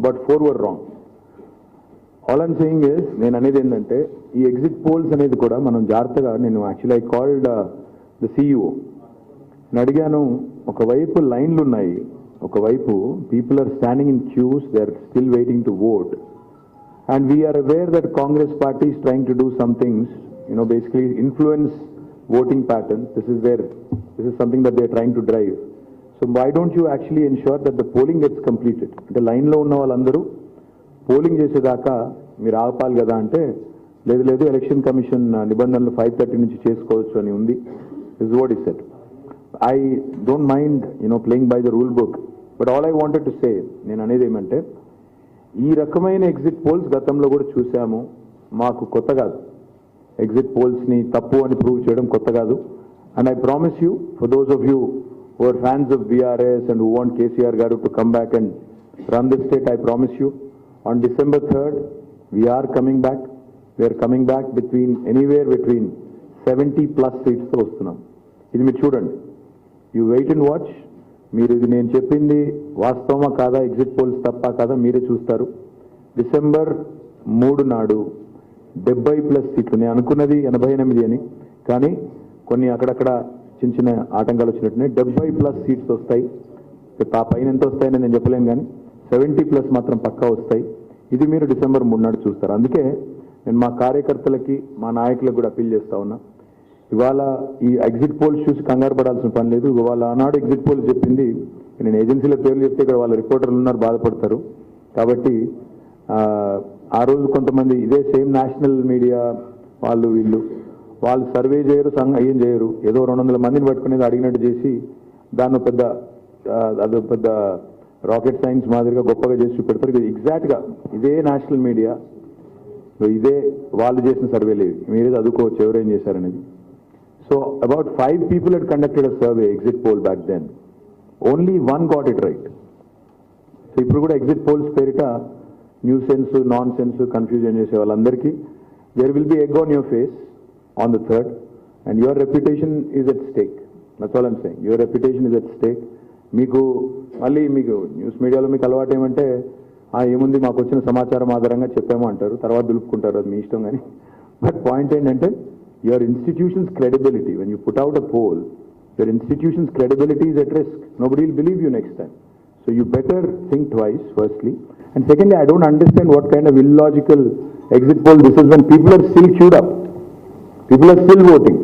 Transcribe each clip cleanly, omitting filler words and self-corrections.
but 4 were wrong. All I'm saying is, నేను అనేది ఏంటంటే ఈ ఎగ్జిట్ పోల్స్ అనేది కూడా మనం జాగ్రత్తగా, నేను actually I called the CEO నేను అడిగాను, ఒకవైపు లైన్లు ఉన్నాయి, ఒకవైపు people are standing in queues, they are still waiting to vote, and we are aware that Congress party is trying to do some things, basically influence voting patterns. This is something that they are trying to drive. So why don't you actually ensure that the polling gets completed? The line lo unna vallandaru polling చేసేదాకా మీరు ఆపాలి కదా అంటే, లేదు election commission నిబంధనలు 5:30 నుంచి చేసుకోవచ్చు అని ఉంది. This is what he said. I don't mind playing by the rule book, but all I wanted to say, నేను అనేది ఏమంటే, ఈ రకమైన ఎగ్జిట్ పోల్స్ గతంలో కూడా చూసాము, మాకు కొత్త కాదు. ఎగ్జిట్ పోల్స్ని తప్పు అని ప్రూవ్ చేయడం కొత్త కాదు. And I promise you, for those of you who are fans of BRS and who want KCR గారు to come back and run this state, I promise you on December 3rd we're coming back. We're coming back anywhere between 70+ సీట్స్తో వస్తున్నాం. ఇది మీరు చూడండి, you wait and watch. మీరు ఇది నేను చెప్పింది వాస్తవమా కాదా, ఎగ్జిట్ పోల్స్ తప్ప కాదా మీరే చూస్తారు. December 3 నాడు 70+ సీట్లు. నేను అనుకున్నది 88 అని, కానీ కొన్ని అక్కడక్కడ చిన్న ఆటంకాలు వచ్చినట్టున్నాయి. 70+ సీట్స్ వస్తాయి. ఆ పైన ఎంత వస్తాయని నేను చెప్పలేను, కానీ 70+ మాత్రం పక్కా వస్తాయి. ఇది మీరు December 3 నాడు చూస్తారు. అందుకే నేను మా కార్యకర్తలకి, మా నాయకులకు కూడా అపీల్ చేస్తా ఉన్నా, ఇవాళ ఈ ఎగ్జిట్ పోల్స్ చూసి కంగారు పడాల్సిన పని లేదు. ఇవాళ ఆనాడు ఎగ్జిట్ పోల్స్ చెప్పింది, నేను ఏజెన్సీల పేర్లు చెప్తే ఇక్కడ వాళ్ళ రిపోర్టర్లు ఉన్నారు, బాధపడతారు. కాబట్టి ఆ రోజు కొంతమంది ఇదే సేమ్ నేషనల్ మీడియా వాళ్ళు సర్వే చేయరు, ఏం చేయరు, ఏదో 200 మందిని పట్టుకునేది అడిగినట్టు చేసి దాన్ని అదో పెద్ద రాకెట్ సైన్స్ మాదిరిగా గొప్పగా చేసి చూపెడతారు. ఇది ఎగ్జాక్ట్గా ఇదే నేషనల్ మీడియా, ఇదే వాళ్ళు చేసిన సర్వేలు, మీరే చదువుకోవచ్చు ఎవరేం చేశారనేది. So about 5 people had conducted a survey, exit poll back then. Only 1 got it right. So ఇప్పుడు కూడా ఎగ్జిట్ పోల్స్ పేరిట nuisance, nonsense confusion చేసే వాళ్ళందరికీ there will be egg on your face on the 3rd, and your reputation is at stake. That's all I'm saying. Your reputation is at stake. మీకు news మీడియాలో మీకు అలవాటు ఏమంటే, ఏముంది మాకు వచ్చిన సమాచారం ఆధారంగా చెప్పాము అంటారు, తర్వాత దులుపుకుంటారు, అది మీ ఇష్టం. కానీ బట్ పాయింట్ ఏంటంటే, your institutions credibility, when you put out a poll, your institutions credibility is at risk. Nobody will believe you next time. So you better think twice, firstly. And secondly, I don't understand what kind of illogical exit poll this is when people are still queued up. People are still voting.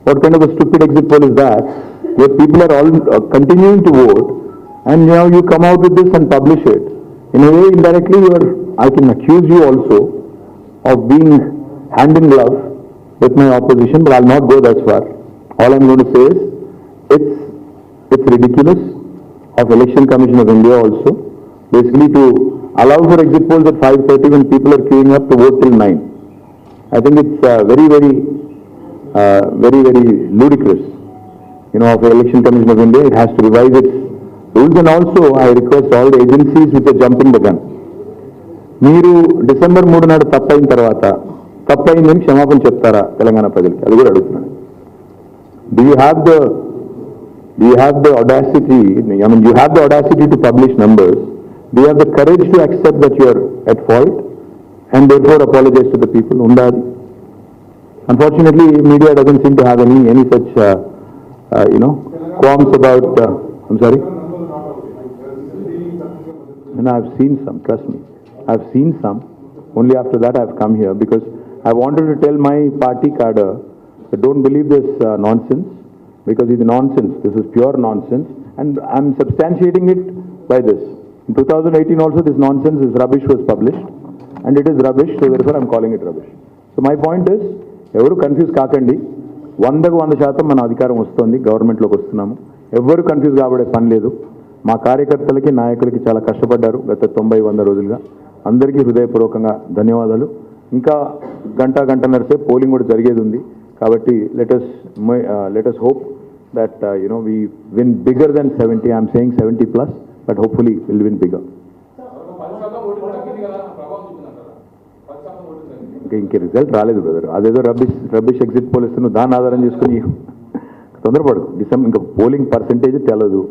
What kind of a stupid exit poll is that? Where people are all continuing to vote, and now you come out with this and publish it. In a way, indirectly, I can accuse you also of being hand in glove with my opposition, but I'll not go that far. All I'm going to say is, it's ridiculous of Election Commission of India also, basically to allow for exit polls at 5:30 when people are queuing up to vote till 9. I think it's very ludicrous, of the Election Commission of India. It has to revise its rules, and also I request all the agencies which are jumping the gun. మీరు December 3 నాడు తప్పైన తర్వాత తప్పైందని క్షమాపణ చెప్తారా తెలంగాణ ప్రజలకి? అది కూడా అడుగుతున్నాను. Do you have the audacity, you have the audacity to publish numbers. Do you have the courage to accept that you are at fault and therefore apologize to the people? Undadi. Unfortunately, media doesn't seem to have any such, qualms about, I'm sorry? And I've seen some, trust me. I've seen some. Only after that I've come here, because I wanted to tell my party cadre that don't believe this nonsense. Because it's nonsense. This is pure nonsense, and I'm substantiating it by this. In 2018 also, this nonsense, this rubbish was published, and it is rubbish, so therefore I'm calling it rubbish. So my point is, ఎవరు confuse కాకండి. 100% మన అధికారం వస్తుంది, గవర్నమెంట్లోకి వస్తున్నాము. ఎవరు confuse కాబడే పని లేదు. మా కార్యకర్తలకి, నాయకులకి చాలా కష్టపడ్డారు గత 90-100 రోజులుగా. అందరికీ హృదయపూర్వకంగా ధన్యవాదాలు. ఇంకా గంటన్నర సేపు పోలింగ్ కూడా జరిగేది ఉంది. కాబట్టి let us hope that we win bigger than 70. I'm saying 70+, but hopefully we'll win bigger. ఇంకే రిజల్ట్ రాలేదు బ్రదర్. అదేదో రబ్బిష్ ఎగ్జిట్ పోల్ ఇస్తున్నావు, దాన్ని ఆధారం చేసుకుని తొందరపడు. ఇంకా పోలింగ్ పర్సెంటేజ్ తెలదు.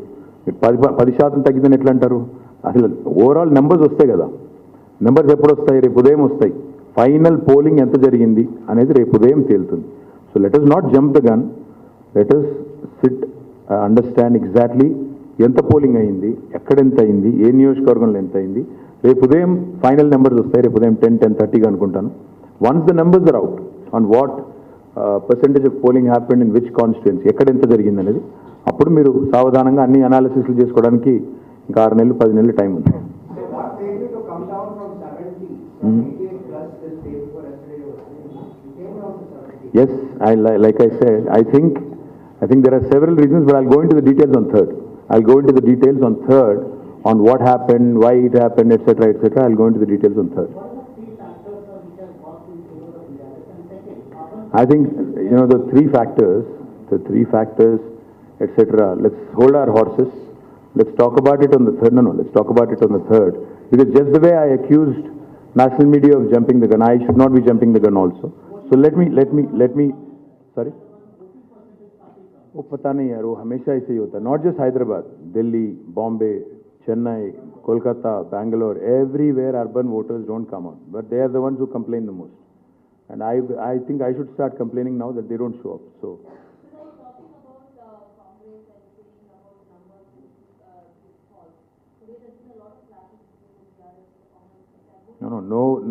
10% తగ్గిందని ఎట్లా అంటారు? అసలు ఓవరాల్ నెంబర్స్ వస్తాయి కదా, నెంబర్స్ ఎప్పుడు వస్తాయి? రేపు ఉదయం వస్తాయి. ఫైనల్ పోలింగ్ ఎంత జరిగింది అనేది రేపు ఉదయం తేలుతుంది. So let us not jump the gun, let us SIT understand exactly ఎంత పోలింగ్ అయింది, ఎక్కడ ఎంత అయింది, ఏ నియోజకవర్గంలో ఎంత అయింది. రేపు ఉదయం ఫైనల్ నెంబర్స్ వస్తాయి, రేపు ఉదయం 10-10:30 అనుకుంటాను. Once the numbers are out on what percentage of polling happened in which constituency, ఎక్కడ ఎంత జరిగింది అనేది, అప్పుడు మీరు సావధానంగా అన్ని అనాలిసిస్లు చేసుకోవడానికి ఇంకా 6 నెలలు 10 నెలలు టైం ఉంది. Yes, like I said, I think there are several reasons, but I'll go into the details on third. On what happened, why it happened, etc., etc. I'll go into the details on third. I think, the three factors, etc. Let's hold our horses. Let's talk about it on the third. No, let's talk about it on the third. Because just the way I accused national media of jumping the gun, I should not be jumping the gun also. So let me, sorry? वो पता नहीं यार, वो हमेशा ऐसे ही होता है. Not just Hyderabad, Delhi, Bombay, Chennai, Kolkata, Bangalore, everywhere urban voters don't come out. But they are the ones who complain the most. And I think I should start complaining now that they don't show up. So.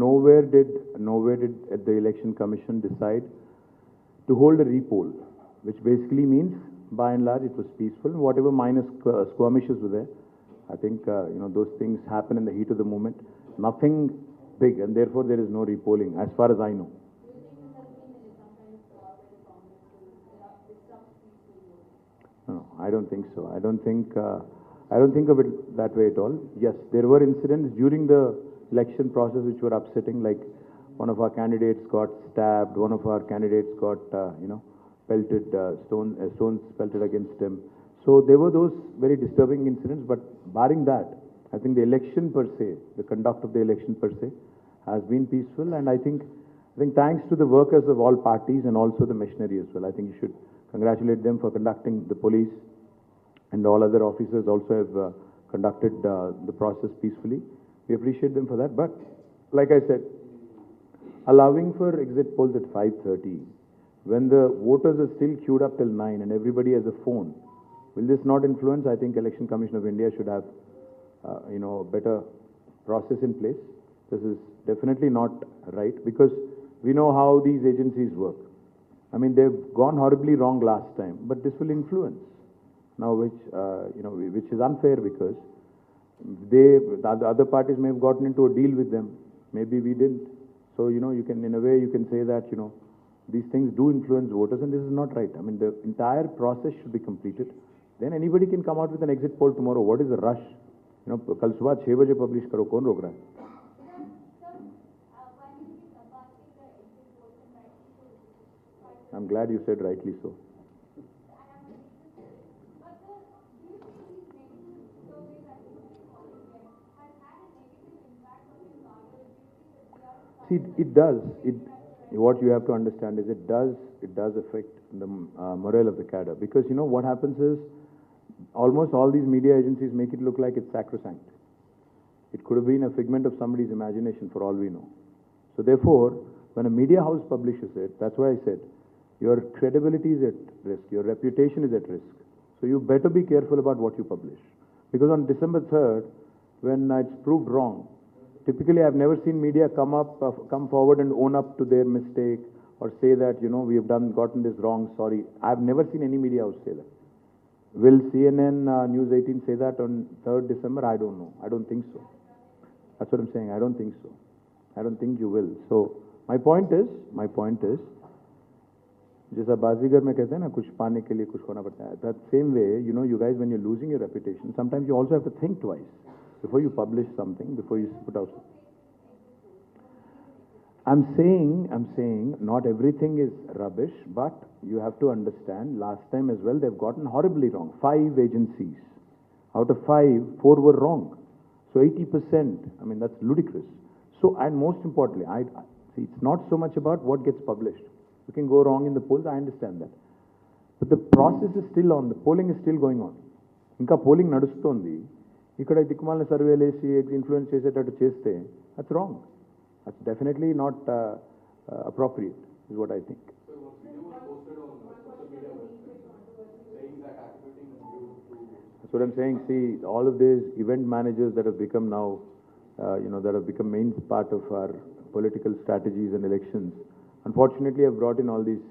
Nowhere did the Election Commission decide to hold a repoll, which basically means, by and large, it was peaceful. Whatever minor skirmishes were there, I think, those things happen in the heat of the moment. Nothing big, and therefore there is no repolling, as far as I know. No, I don't think so. I don't think of it that way at all. Yes, there were incidents during the election process which were upsetting, like one of our candidates got stabbed, one of our candidates got, pelted, stones pelted against him. So there were those very disturbing incidents, but barring that, I think the election per se, the conduct of the election per se, has been peaceful, and I think thanks to the workers of all parties and also the machinery as well. I think you should congratulate them for conducting. The police and all other officers also have conducted the process peacefully. We appreciate them for that. But like I said, allowing for exit polls at 5:30, when the voters are still queued up till 9 and everybody has a phone, will this not influence? I think Election Commission of India should have, a better process in place. This is definitely not right, because we know how these agencies work. I mean, they've gone horribly wrong last time, but this will influence now, which is unfair, because the other parties may have gotten into a deal with them. Maybe we didn't. So, you can, in a way, you can say that, these things do influence voters, and this is not right. I mean, the entire process should be completed. Then anybody can come out with an exit poll tomorrow. What is the rush? कल सुबह 6 बजे publish करो, कौन रोक रहा है? I'm glad you said rightly so. See, it does. What you have to understand is it does affect the morale of the cadre, because what happens is almost all these media agencies make it look like it's sacrosanct. It could have been a figment of somebody's imagination for all we know. So therefore, when a media house publishes it, that's why I said your credibility is at risk, your reputation is at risk. So you better be careful about what you publish, because on December 3rd, when it's proved wrong, typically I've never seen media come forward and own up to their mistake, or say that we have gotten this wrong, sorry. I've never seen any media house say that. Will CNN, News 18 say that on 3rd December? I don't know. I don't think so. That's what I'm saying. I don't think so. I don't think you will. So my point is, जैसा बाजीगर में कहते हैं ना, कुछ पाने के लिए कुछ खोना पड़ता है. That same way, you guys, when you're losing your reputation, sometimes you also have to think twice before you publish something, before you put out. I'm saying not everything is rubbish, but you have to understand, last time as well, they've gotten horribly wrong. 5 agencies. Out of 5, 4 were wrong. So 80%, I mean, that's ludicrous. So, and most importantly, see, it's not so much about what gets published. You can go wrong in the polls, I understand that. But the process is still on, the polling is still going on. Inka polling nadustondi. ఇక్కడ దిక్కుమాలిన సర్వేలు వేసి influence చేసేటట్టు చేస్తే that's wrong. That's definitely not appropriate is what I think. That's what I'm saying. See, all of these event managers that have become now, that have become main part of our political strategies and elections, unfortunately have brought in all these,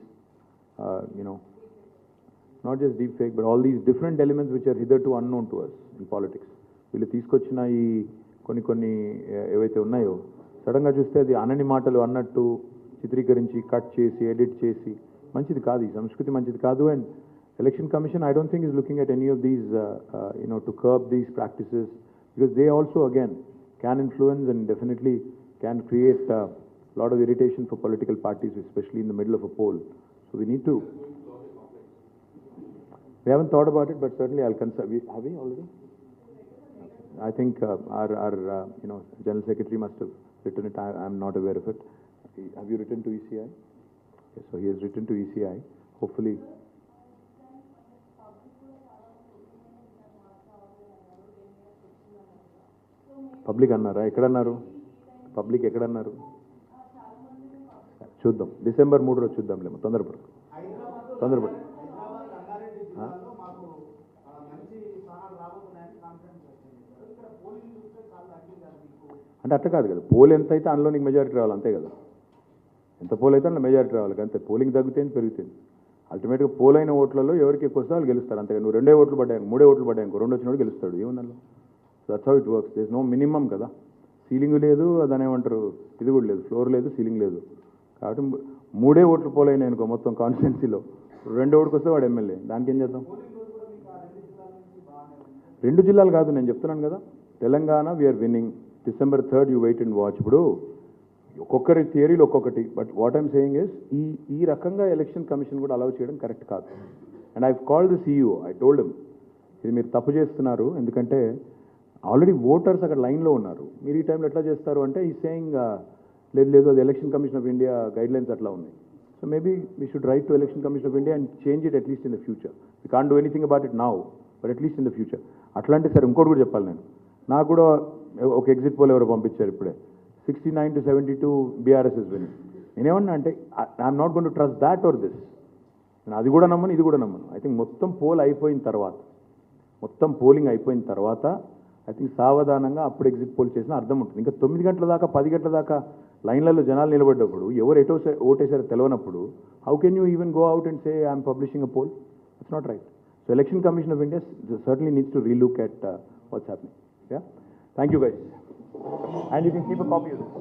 not just deep fake, but all these different elements which are hitherto unknown to us in politics. వీళ్ళు తీసుకొచ్చిన ఈ కొన్ని ఏవైతే ఉన్నాయో సడన్గా చూస్తే అది అనని మాటలు అన్నట్టు చిత్రీకరించి కట్ చేసి ఎడిట్ చేసి మంచిది కాదు, ఈ సంస్కృతి మంచిది కాదు. And Election Commission, I don't think is looking at any of these, to curb these practices, because they also again can influence and definitely can create a lot of irritation for political parties, especially in the middle of a poll. So we need to. We haven't thought about it, but certainly I'll consider. Have we already? I think our General Secretary must have written it. I'm not aware of it. Have you written to ECI? Yes, so he has written to ECI. Hopefully. Public అన్నారా? ఎక్కడన్నారు? Public ఎక్కడన్నారు? చూద్దాం, December 3 రోజు చూద్దాంలేమో, తొందరపడు. అంటే అట్లా కాదు కదా, pole ఎంత అయితే అందులో నీకు మెజారిటీ రావాలి, అంతే కదా. ఎంత పోల్ అయితే అందులో మెజారిటీ రావాలి, అంతే. పోలింగ్ తగ్గితే పెరుగుతుంది. అల్టిమేట్గా పోల్ అయిన ఓట్లలో ఎవరికి ఎక్కువ వస్తే వాళ్ళు గెలుస్తారు, అంతే. నువ్వు 2 ఓట్లు పడ్డాయి, 3 ఓట్లు పడ్డాయి, 2 వచ్చినోడు గెలుస్తాడు, ఏముందల్లో. So that's how it works. There is no minimum కదా. సీలింగ్ లేదు, దాని ఏమంటారు, ఇది కూడా లేదు, ఫ్లోర్ లేదు, సీలింగ్ లేదు. కాబట్టి 3 ఓట్లు పోలైనాయి అనుకో మొత్తం కాన్స్టిట్యున్సీలో, 2 ఓటుకు వస్తే వాడు ఎమ్మెల్యే, దానికి ఏం చేద్దాం? 2 జిల్లాలు కాదు, నేను చెప్తున్నాను కదా, Telangana we are winning. December 3rd you wait and watch. ఇప్పుడు ఒక్కొక్కరి థియరీలు ఒక్కొక్కటి, but what I'm saying is ఈ రకంగా ఎలక్షన్ కమిషన్ కూడా అలౌ చేయడం కరెక్ట్ కాదు. And I called the CEO, I told him, ఇది మీరు తప్పు చేస్తున్నారు, ఎందుకంటే ఆల్రెడీ ఓటర్స్ అక్కడ లైన్లో ఉన్నారు, మీరు ఈ టైంలో ఎట్లా చేస్తారు అంటే ఈ సేయింగ్ లేదు అది election commission of India guide lines అట్లా ఉన్నాయి. So maybe we should write to election commission of India and change it at least in the future. We can't do anything about it now, but at least in the future. అట్లాంటి సరే ఇంకోటి కూడా చెప్పాలి, నాకు కూడా ఒక ఎగ్జిట్ పోల్ ఎవరో పంపించారు ఇప్పుడే, 69 to 72 బీఆర్ఎస్ ఇస్ విన్నింగ్. నేనేమన్నా అంటే I'm not going to trust that or this. నేను అది కూడా నమ్మను, ఇది కూడా నమ్మను. ఐ థింక్ మొత్తం పోలింగ్ అయిపోయిన తర్వాత ఐ థింక్ సావధానంగా అప్పుడు ఎగ్జిట్ పోల్ చేసిన అర్థం ఉంటుంది. ఇంకా 9 గంటల దాకా 10 గంటల దాకా లైన్లలో జనాలు నిలబడ్డప్పుడు ఎవరు ఎటో ఓటేసారో తెలియనప్పుడు how can you even go out and say I'm publishing a poll? It's not right. So election commission of India certainly needs to relook at what's happening. Yeah, thank you guys, and you can keep a copy of this.